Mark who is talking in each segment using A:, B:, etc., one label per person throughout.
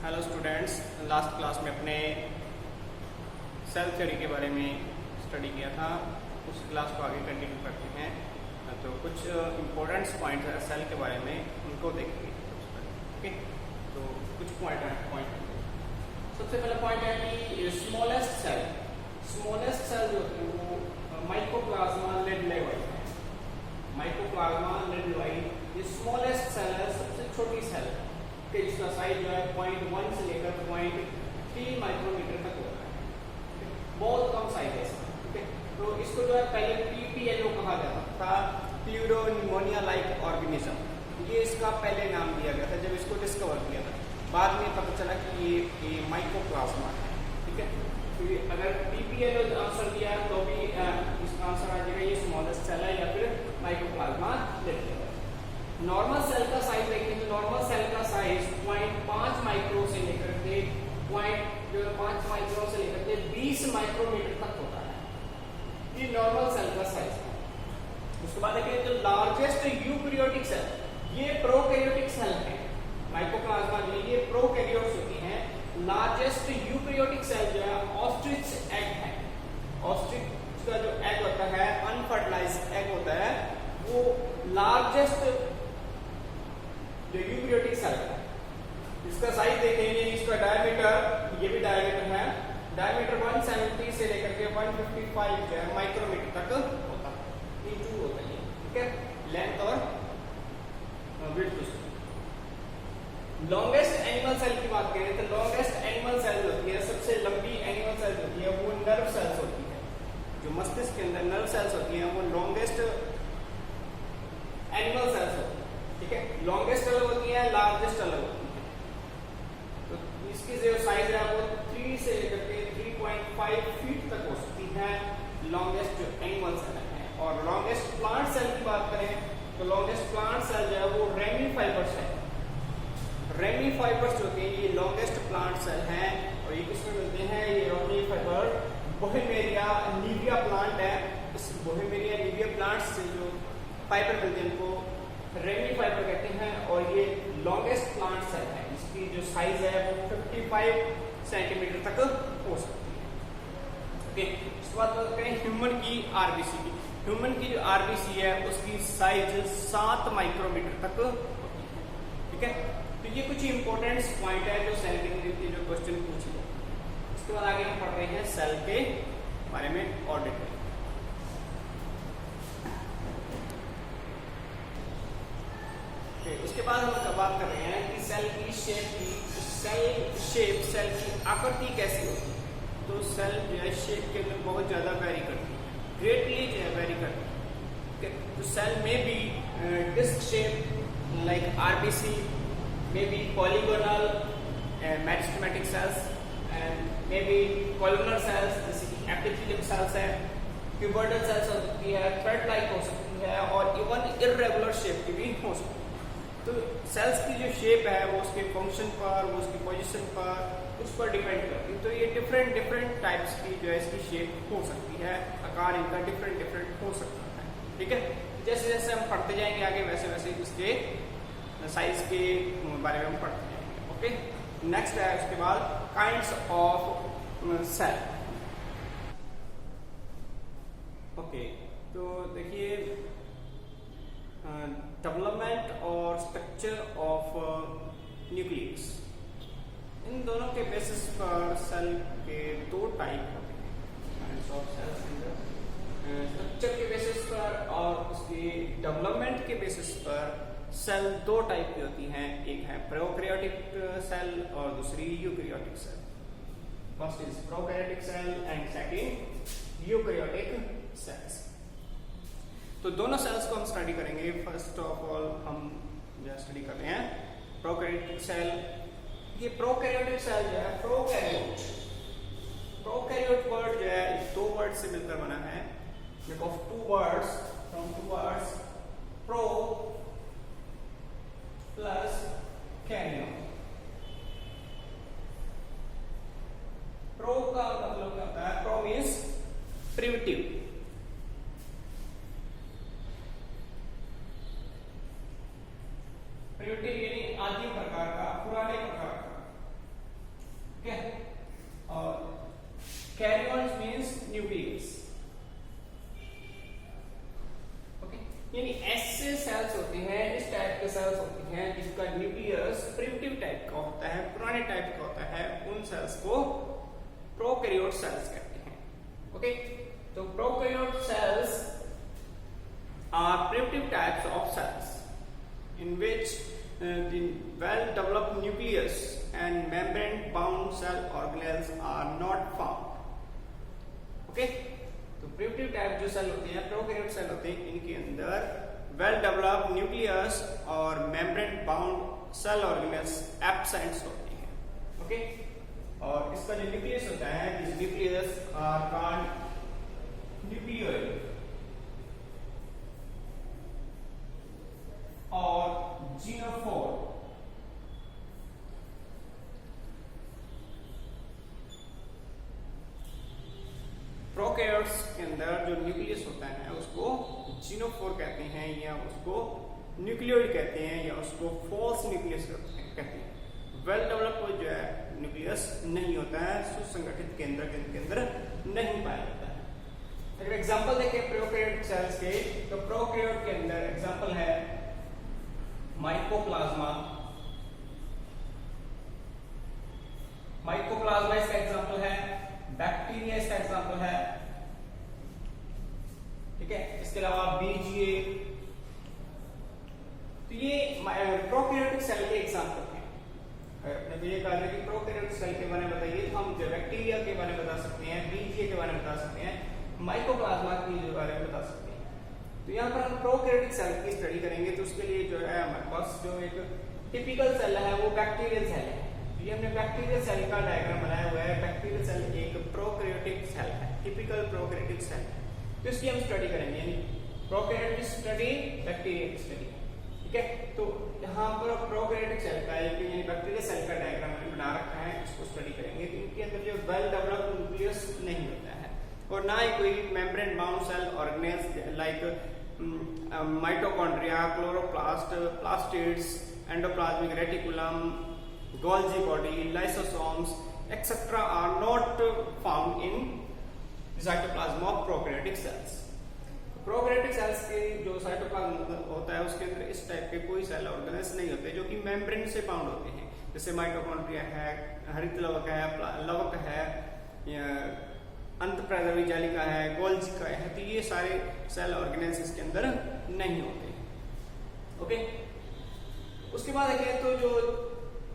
A: Hello students, last class में अपने cell theory के बारे में स्टडी किया था। उस क्लास को आगे कंटिन्यू करते हैं। तो कुछ इम्पोर्टेंट्स पॉइंट है सेल के बारे में, उनको देखेंगे। ओके, तो कुछ पॉइंट सबसे पहला पॉइंट है कि स्मॉलेस्ट सेल जो है वो माइकोप्लाज्मा लेड-लेवाई है। माइकोप्लाज्मा लेड-लेवाई ये स्मॉलेस्ट सेल है, सबसे छोटी सेल है कि जिसका साइज जो है 0.1 से लेकर 0.3 माइक्रोमीटर तक होता है। बहुत कम साइज है इसका। ठीक है, तो इसको जो है पहले PPLO कहा जाता था, प्लूरोनिमोनिया लाइक ऑर्गेनिज्म। ये इसका पहले नाम दिया गया था जब इसको डिस्कवर किया था। बाद में पता चला कि ये माइकोप्लाज्मा है। ठीक है, तो अगर PPLO आंसर दिया तो भी इसका आंसर आ जाएगा ये स्मॉलेस्ट सेल है या फिर माइकोप्लाज्मा लेड-लेवाई। नॉर्मल सेल का साइज देखें तो नॉर्मल सेल का साइज 0.5 माइक्रो से लेकर के 0.5 माइक्रो से लेकर के 20 माइक्रोमीटर तक होता है। ये नॉर्मल सेल का साइज है। उसके बाद देखें तो लार्जेस्ट यूकैरियोटिक सेल, ये प्रोकैरियोटिक सेल है। माइकोप्लाज्मा में ये प्रोकैरियोट्स होती हैं। लार्जेस्ट यूकैरियोटिक सेल जो है ऑस्ट्रिच एग है। ऑस्ट्रिच का जो एग होता है, अनफर्टिलाइज्ड एग होता है, वो लार्जेस्ट जो यूकैरियोटिक सेल है। इसका साइज देखेंगे, इसका डायमीटर, ये भी डायमीटर है, डायमीटर 170 से लेकर के 155 जो है माइक्रोमीटर तक होता है। इंटू होता है। ठीक है, लेंथ और विड्थ। लॉन्गेस्ट एनिमल सेल की बात करें तो लॉन्गेस्ट एनिमल सेल होती है, सबसे लंबी एनिमल सेल होती है वो नर्व सेल्स होती है। जो मस्तिष्क के अंदर नर्व सेल्स होती हैं वो लॉन्गेस्ट एनिमल सेल्स होती है। ठीक है, लॉन्गेस्ट अलग होती है, लार्जेस्ट अलग होती है। तो इसकी जो साइज है वो 3 से लेकर के 3.5 फीट तक हो सकती है, लॉन्गेस्ट जो एनिमल सेल है। और लॉन्गेस्ट प्लांट सेल की बात करें तो लॉन्गेस्ट प्लांट सेल जो है वो रेमीफाइबर्स है। रेमीफाइबर्स जो कि ये लॉन्गेस्ट प्लांट सेल हैं और ये किसमें मिलते हैं? ये रेमीफाइबर बोहेमेरिया नीविया प्लांट है। इस बोहेमेरिया नीविया प्लांट से जो फाइबर मिलते हैं उनको रेमीफाइबर कहते हैं। और ये लॉन्गेस्ट प्लांट सेल है, इसकी जो साइज है वो 55 सेंटीमीटर तक हो सकती है। ओके, इसके बाद बात करें ह्यूमन की आरबीसी की। ह्यूमन की जो आरबीसी है उसकी साइज 7 माइक्रोमीटर तक होती है। ठीक है, तो ये कुछ इंपॉर्टेंट पॉइंट है जो सेल के रिलेटेड जो क्वेश्चन पूछे गए। इसके बाद आगे हम पढ़ रहे हैं सेल के बारे में और डिटेल। उसके बाद हम बात कर रहे हैं कि सेल की सेल की आकृति कैसी होती है। तो सेल जो है शेप के अंदर बहुत ज्यादा वेरी करती है, ग्रेटली जो है वेरी करती है। तो सेल में भी disc shape like RBC, may be polygonal meristematic cells and may be columnar cells जैसे कि एपिथेलियम सेल्स है, क्यूबॉइडल सेल्स हो सकती है, थ्रेड लाइक हो सकती है और इवन इर्रेगुलर शेप की भी हो सकती है। तो सेल्स की जो शेप है वो उसके फंक्शन पर, वो उसकी पोजीशन पर, उस पर डिपेंड करती है। तो ये डिफरेंट टाइप्स की जो है इसकी शेप हो सकती है, आकार इनका डिफरेंट हो सकता है। ठीक है, जैसे जैसे हम पढ़ते जाएंगे आगे वैसे वैसे इसके साइज के बारे में हम पढ़ते जाएंगे। ओके, नेक्स्ट है उसके बाद काइंड्स ऑफ सेल। ओके, तो देखिए डेवलपमेंट और स्ट्रक्चर ऑफ न्यूक्लियस, इन दोनों के बेसिस पर सेल के दो टाइप होते हैं। स्ट्रक्चर के बेसिस पर और उसके डेवलपमेंट के बेसिस पर सेल दो टाइप की होती हैं। एक है प्रोकैरियोटिक सेल और दूसरी eukaryotic cell. First is prokaryotic cell and second eukaryotic cells. तो दोनों सेल्स को हम स्टडी करेंगे। फर्स्ट ऑफ ऑल हम जो स्टडी कर रहे हैं प्रोकैरियोटिक सेल। ये प्रोकैरियोटिक सेल जो है प्रोकैरियोट वर्ड जो है दो वर्ड से मिलकर बना है, make of two words pro plus karyon. Pro का मतलब क्या होता है? प्रो मीन्स प्रिमिटिव, यानी आदिम प्रकार का, पुराने प्रकार का। न्यूक्लियस प्रिमिटिव टाइप का होता है, पुराने टाइप का होता है, उन सेल्स को प्रोकैरियोट सेल्स कहते हैं। ओके, तो prokaryote cells are primitive types of cells in which the well-developed nucleus and membrane-bound cell organelles are not found. Okay? तो प्रिमिटिव टाइप जो सेल होते हैं, प्रोकैरियोट सेल होते हैं, इनके अंदर well-developed nucleus और membrane-bound cell organelles absent होते हैं. Okay? और इसका जो न्यूक्लियस होता है, this nucleus are called nucleoid. और जीनोफोर प्रोकैरियोट्स के अंदर जो न्यूक्लियस होता है उसको जीनोफोर कहते हैं, या उसको न्यूक्लियोइड कहते हैं, या उसको फॉल्स न्यूक्लियस कहते हैं। वेल डेवलप्ड जो है न्यूक्लियस नहीं होता है, सुसंगठित केंद्र के अंदर नहीं पाया जाता है। अगर एग्जांपल देखें प्रोकैरियोट सेल्स के, तो प्रोकैरियोट के अंदर एग्जांपल है माइकोप्लाज्मा। माइकोप्लाज्मा इसका एग्जांपल है, बैक्टीरिया इसका एग्जांपल है, ठीक है। इसके अलावा बीजीए, तो ये प्रोकैरियोटिक सेल के एग्जांपल हैं। अपने को ये कहा है कि प्रोकैरियोटिक सेल के बारे में बताइए, तो हम जो बैक्टीरिया के बारे में बता सकते हैं, बीजीए के बारे में बता सकते हैं, माइकोप्लाज्मा के बारे में बता सकते हैं। तो यहाँ पर हम प्रोकैरियोटिक सेल की स्टडी करेंगे, तो उसके लिए जो है हमारे पास जो एक टिपिकल सेल है वो बैक्टीरियल सेल है। तो ये हमने बैक्टीरियल सेल का डायग्राम बनाया हुआ है। बैक्टीरियल सेल एक प्रोकैरियोटिक सेल है, टिपिकल प्रोकैरियोटिक सेल है, तो इसकी हम स्टडी करेंगे, यानी प्रोकैरियोटिक स्टडी, बैक्टीरियल स्टडी, ठीक है। तो यहाँ पर प्रोकैरियोटिक सेल का यानी बैक्टीरियल सेल का डायग्राम हमने बना रखा है, इसको स्टडी करेंगे। तो इनके अंदर जो वेल डेवलप्ड न्यूक्लियस नहीं होता है, और ना ही कोई membrane bound cell organelles like mitochondria, chloroplast, plastids, endoplasmic reticulum, Golgi body, lysosomes etcetera are not found in cytoplasm of prokaryotic cells. Prokaryotic cells के जो साइटोप्लाज्म होता है उसके अंदर इस टाइप के कोई सेल ऑर्गेनेल्स नहीं होते जो कि मेम्ब्रेन से बाउंड होते हैं, जैसे माइटोकॉन्ड्रिया है, हरित लवक है, अंतःप्रादवी जालिका है, गोल्जी का है, तो ये सारे सेल ऑर्गेनेल्स इसके अंदर नहीं होते। ओके, उसके बाद देखें तो जो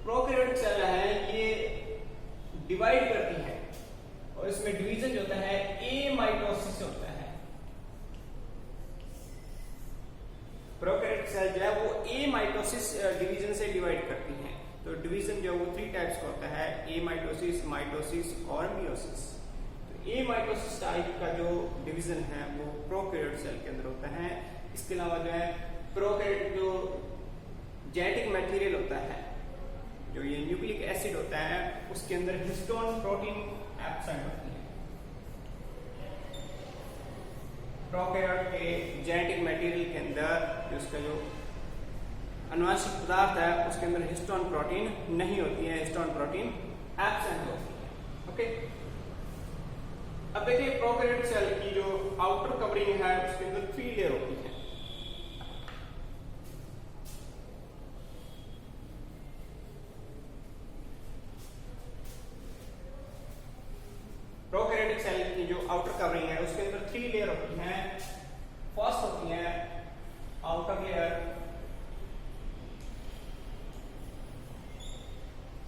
A: प्रोकैरियोटिक सेल है ये डिवाइड करती है, और इसमें डिवीजन जो होता है ए माइटोसिस से होता है। प्रोकैरियोटिक सेल जो है वो ए माइटोसिस डिवीजन से डिवाइड करती हैं। तो डिवीजन जो है वो 3 टाइप्स का होता है, ए माइटोसिस, माइटोसिस और मियोसिस। ए माइटोसिस टाइप का जो डिवीजन है वो प्रोकैरियोट सेल के अंदर होता है। इसके अलावा जो है प्रोकैरियोट जो जेनेटिक मटेरियल होता है, जो ये न्यूक्लिक एसिड होता है, उसके अंदर हिस्टोन प्रोटीन एब्सेंट होती है। प्रोकैरियोट के जेनेटिक मटेरियल के अंदर उसका जो अनुवांशिक पदार्थ है उसके अंदर हिस्टोन प्रोटीन नहीं होती है, हिस्टोन प्रोटीन एब्सेंट होती है। ओके, अब देखिए प्रोकैरियोटिक सेल की जो आउटर कवरिंग है उसके अंदर 3 लेयर होती है। प्रोकैरियोटिक सेल की जो आउटर कवरिंग है उसके अंदर 3 लेयर होती हैं। फर्स्ट होती है outer layer,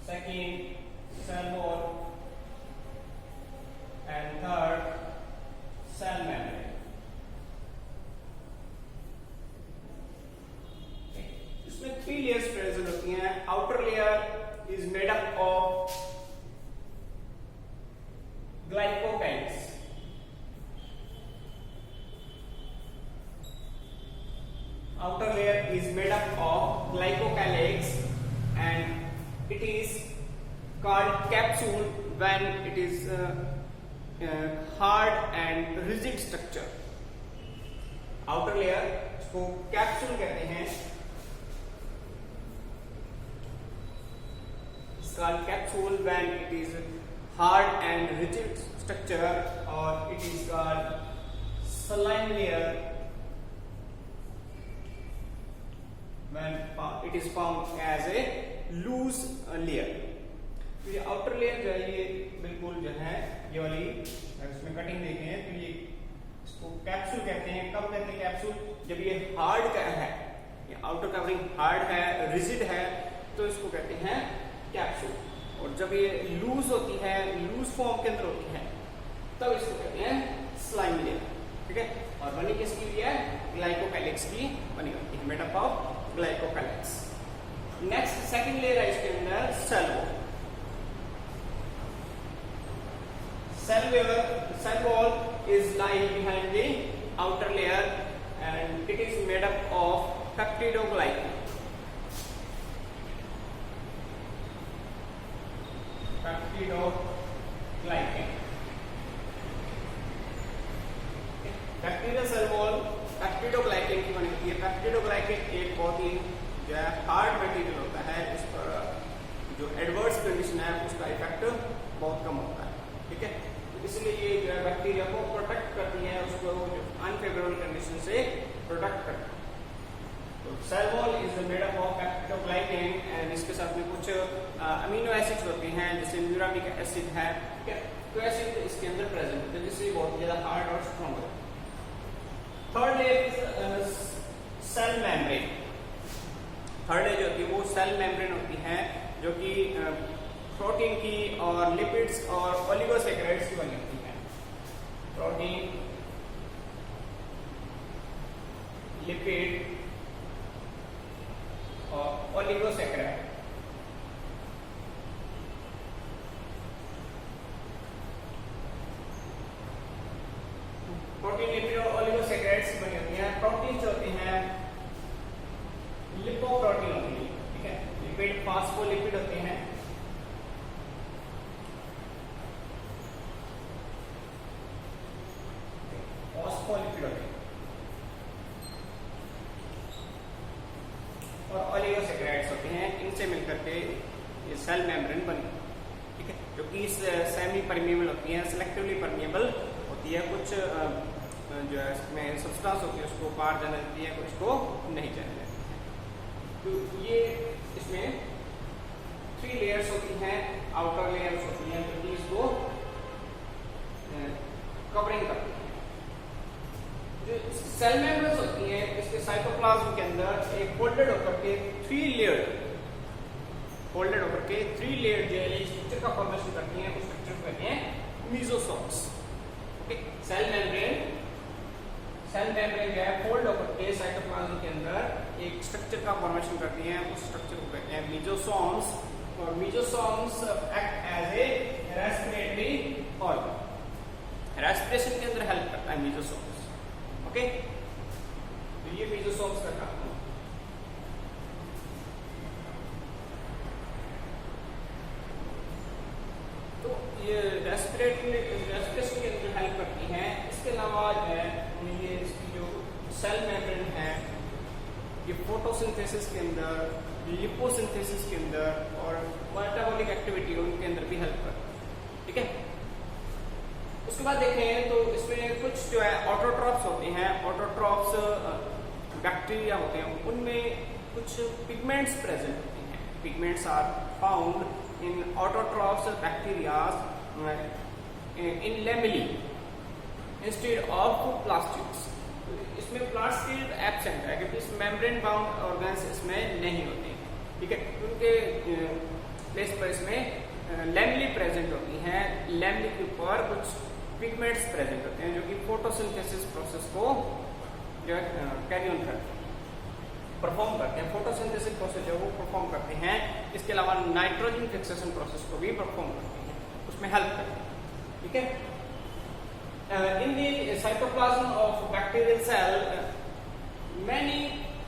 A: second cell wall, and third cell membrane। इसमें 3 layers प्रेजेंट होती हैं। Outer layer is made up of glycocalyx. Outer layer is made up of glycocalyx and it is called capsule when it is hard and rigid structure। Outer layer इसको capsule कहते हैं, called capsule when it is hard and rigid structure, or it is called saline layer when it is formed as a loose layer। तो ये outer layer जो है ये बिल्कुल जो है ये वाली, इसमें कटिंग देखते हैं तो ये इसको कैप्सूल कहते हैं। कब कहते हैं कैप्सूल? जब ये हार्ड का है, ये आउटर कवरिंग हार्ड है, रिजिड है, तो इसको कहते हैं कैप्सूल। और जब ये लूज होती है, लूज फॉर्म के अंदर होती है, तब इसको कहते हैं स्लाइम लेयर। ठीक है, और बनी किसकी हुई है? ग्लाइकोकैलिक्स की बनी होती है, made up of glycocalyx. Next second layer है इसके अंदर cell wall. Cell wall is lying behind the outer layer and it is made up of peptidoglycan। Bacterial cell wall peptidoglycan की बनी होती है। पेप्टिडोग्लाइकेन एक बहुत ही जो है हार्ड मटेरियल होता है, इस पर जो एडवर्स कंडीशन है उसका इफेक्ट बहुत कम होता है। ठीक है, इसलिए ये जो है बैक्टीरिया को प्रोटेक्ट करती है, उसको अनफेवरेबल कंडीशन से प्रोटेक्ट करती है। तो cell wall is made up of peptidoglycan and इसके साथ में कुछ अमीनो एसिड्स होते हैं, जैसे म्यूरामिक एसिड है। ठीक है, तो एसिड इसके अंदर प्रेजेंट होते हैं, जिससे बहुत ज्यादा हार्ड और स्ट्रॉन्ग होता है। Third layer is cell membrane. Third layer जो होती है वो सेल मेम्ब्रेन होती है, जो कि प्रोटीन की और लिपिड्स और ओलिगोसैकेराइड्स की बनी होती है। प्रोटीन, लिपिड और ओलिगोसैकेराइड। प्रोटीन, लिपिड और ओलिगोसैकेराइड्स की बनी होती है। प्रोटीन जो होती हैं लिपोप्रोटीन होती है। ठीक है, लिपिड फास्फोलिपिड होते हैं। फॉस्फोलिपिड होते हैं और ओलिगोसैकेराइड्स होते हैं। इनसे मिलकर के ये सेल मेम्ब्रेन बनी। ठीक है, जो कि सेमी परमिएबल होती है, सिलेक्टिवली परमिएबल होती है। कुछ जो है इसमें सब्सटेंस होती है उसको पार जाने देती है, कुछ को नहीं जाने देती है। तो ये इसमें 3 लेयर्स होती हैं, आउटर लेयर्स होती हैं जो कि इसको कवरिंग करती है। जो सेल मेम्ब्रेन्स होती हैं इसके साइटोप्लाज्म के अंदर एक फोल्डेड होकर के 3 लेयर जो है स्ट्रक्चर का फॉर्मेशन करती हैं, उस स्ट्रक्चर को कहते हैं मीजोसोम्स। ओके, सेल मेम्ब्रेन जो है फोल्ड होकर के साइटोप्लाज्म के अंदर एक स्ट्रक्चर का फॉर्मेशन करती हैं, उस स्ट्रक्चर को कहते हैं मीजोसोम्स। और mesosomes act as a respiratory organ. Respiration के अंदर हेल्प करता है मीजोसोम्स। ओके, तो ये मीजोसोम्स का काम है। तो ये रेस्पिरेशन के अंदर हेल्प करती हैं। इसके अलावा जो है ये इसकी जो सेल मेम्ब्रेन है ये फोटोसिंथेसिस के अंदर, लिपोसिंथेसिस के अंदर और मेटाबॉलिक एक्टिविटी उनके अंदर भी हेल्प करती है। ठीक है, उसके बाद देखें तो इसमें कुछ जो है ऑटोट्रॉप्स होते हैं। ऑटोट्रॉप्स बैक्टीरिया होते हैं, उनमें कुछ पिगमेंट्स प्रेजेंट होते हैं। Pigments are found in autotrophs bacterias in lamellae instead of plastids. इसमें प्लास्टिड एब्सेंट है क्योंकि इस मेम्ब्रेन बाउंड ऑर्गन्स इसमें नहीं होते। ठीक है, उनके प्लेस पर इसमें लेमली प्रेजेंट होती हैं। लेमली के ऊपर कुछ पिगमेंट्स प्रेजेंट होते हैं जो कि फोटोसिंथेसिस प्रोसेस को जो है कैरी ऑन करते हैं, परफॉर्म करते हैं। फोटोसिंथेसिस प्रोसेस जो वो परफॉर्म करते हैं। इसके अलावा नाइट्रोजन फिक्सेशन प्रोसेस को भी परफॉर्म करते हैं, उसमें हेल्प करते हैं। ठीक है, in the cytoplasm of bacterial cell many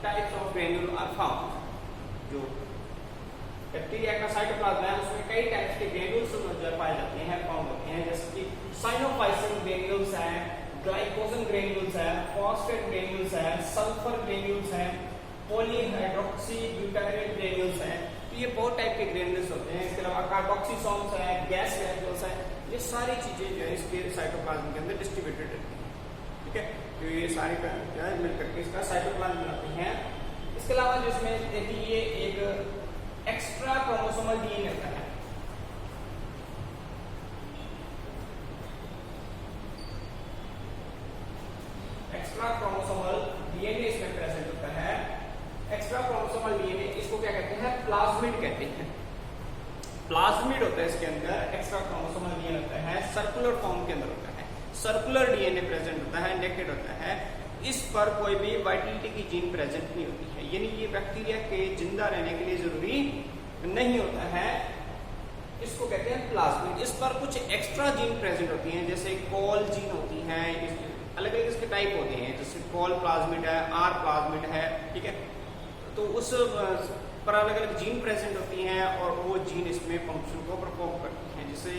A: types of granule are found। जो बैक्टीरिया का साइटोप्लाज्म है उसमें कई टाइप्स के ग्रेन्यूल्स पाए जाते हैं, फाउंड होते हैं, जैसे कि साइनोफाइसिन ग्रेन्यूल्स हैं, ग्लाइकोजन ग्रेन्यूल्स हैं, फॉस्फेट ग्रेन्यूल्स हैं, सल्फर ग्रेन्यूल्स हैं, पॉलीहाइड्रोक्सी ब्यूटाइरेट ग्रेन्यूल्स हैं। तो ये बहुत टाइप के ग्रेन्यूल्स होते हैं। इसके अलावा कार्बोक्सिसोम्स है, गैस ग्रेन्यूल्स है, ये सारी चीजें जो है इसके साइटोप्लाज्म के अंदर डिस्ट्रीब्यूटेड रहती हैं। ठीक है, तो ये सारी जो है मिलकर के इसका साइटोप्लाज्म बनाती हैं। इसके अलावा जो इसमें देखिए एक एक्स्ट्रा क्रोमोसोमल डीएनए होता है। एक्स्ट्रा क्रोमोसोमल डीएनए इसमें प्रेजेंट होता है। एक्स्ट्रा क्रोमोसोमल डीएनए इसको क्या कहते हैं? प्लाज्मिड कहते हैं। प्लाज्मिड होता है इसके अंदर, एक्स्ट्रा क्रोमोसोमल डीएनए होता है, सर्कुलर फॉर्म के अंदर होता है, सर्कुलर डीएनए प्रेजेंट होता है, नेकेड होता है। इस पर कोई भी वाइटलिटी की जीन प्रेजेंट नहीं होती है, यानी ये बैक्टीरिया के जिंदा रहने के लिए जरूरी नहीं होता है। इसको कहते हैं प्लाज्मिड। इस पर कुछ एक्स्ट्रा जीन प्रेजेंट होती हैं, जैसे कॉल जीन होती है, अलग अलग इसके टाइप होते हैं, जैसे कॉल प्लाज्मिड है, आर प्लाज्मिड है, ठीक है। तो उस पर अलग अलग जीन प्रेजेंट होती हैं और वो जीन इसमें फंक्शन को परफॉर्म करती हैं। जैसे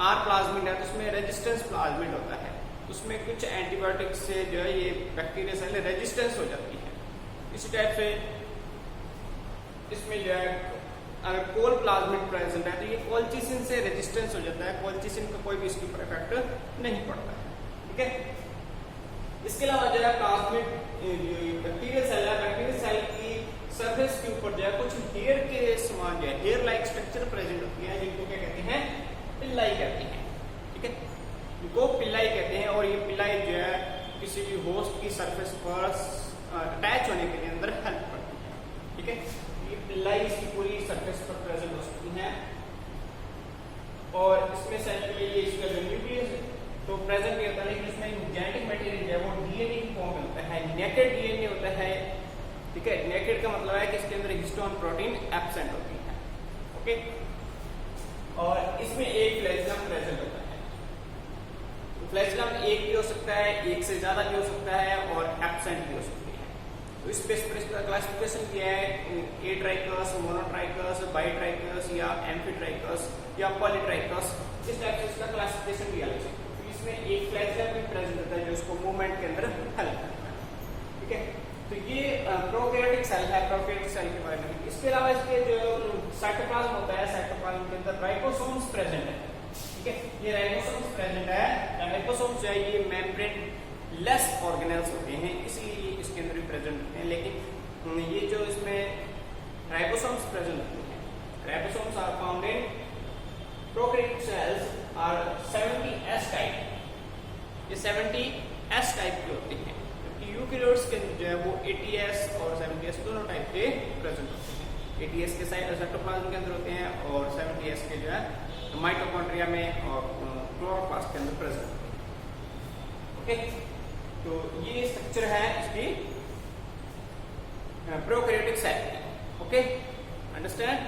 A: आर प्लाज्मिड है तो उसमें रेजिस्टेंस प्लाज्मिड होता है, उसमें कुछ एंटीबायोटिक्स से जो है ये बैक्टीरिया सेल रेजिस्टेंस हो जाती है। इसी टाइप से इसमें जो है अगर कोल प्लाज्मिड प्रेजेंट है तो ये कोलचिसिन से रेजिस्टेंस हो जाता है, कोलचिसिन का कोई भी इसके ऊपर इफेक्ट नहीं पड़ता है, ठीक है। इसके अलावा जो है प्लाज्मिड बैक्टीरियल सेल है, बैक्टीरियल सेल की सरफेस के ऊपर जो है कुछ हेयर के समान जो है हेयर लाइक स्ट्रक्चर प्रेजेंट होती है, जिनको क्या कहते हैं? पिल्लाई कहते हैं, ठीक है। इनको पिल्लाई कहते हैं और ये पिल्लाई जो है किसी भी होस्ट की सरफेस पर अटैच होने के लिए अंदर हेल्प करती है, ठीक है। ये पिल्लाई इसकी पूरी सरफेस पर प्रेजेंट हो सकती है और इसमें सेल के लिए इसका जो न्यूक्लियस तो प्रेजेंट नहीं होता, लेकिन इसमें जेनेटिक मटेरियल जो है वो डीएनए की फॉर्म में होता है, नेकेड डीएनए होता है, ठीक है। नेकेड का मतलब है कि इसके अंदर हिस्टोन प्रोटीन एब्सेंट होती है, ओके। और इसमें एक फ्लैजेलम प्रेजेंट होता है। तो फ्लैजेलम एक भी हो सकता है, एक से ज्यादा भी हो सकता है और एब्सेंट भी हो सकती है। तो इस पे इसका क्लासिफिकेशन किया है ए ट्राइकस, मोनोट्राइकस, बाइट्राइकस या एम्फीट्राइकस या पॉलीट्राइकस, इस टाइप से इसका क्लासिफिकेशन दिया गया है। तो इसमें एक फ्लैजेलम भी प्रेजेंट होता है जो इसको मूवमेंट के अंदर हेल्प करता है, ठीक है। तो ये प्रोकैरियोटिक सेल है, प्रोकैरियोटिक सेल के बारे में। इसके अलावा इसके जो साइटोप्लाज्म होता है, साइटोप्लाज्म के अंदर राइबोसोम्स प्रेजेंट है, ठीक है। ये राइबोसोम्स प्रेजेंट है। राइबोसोम्स जो है ये मेम्ब्रेन लेस ऑर्गेनेल्स होते हैं, इसलिए इसके अंदर भी प्रेजेंट होते हैं। लेकिन ये जो इसमें राइबोसोम्स प्रेजेंट होते हैं, ribosomes are found in prokaryotic cells are 70S type. ये 70S टाइप के होते हैं, यूकेरियोट्स के जो है वो 80S और 70S दोनों टाइप के प्रेजेंट होते हैं। 80S के साइटोप्लाज्म के अंदर होते हैं और 70S के जो है माइटोकॉन्ड्रिया में और क्लोरोप्लास्ट के अंदर प्रेजेंट होते हैं, ओके। तो ये स्ट्रक्चर है इसकी प्रोकैरियोटिक सेल की, ओके, अंडरस्टैंड।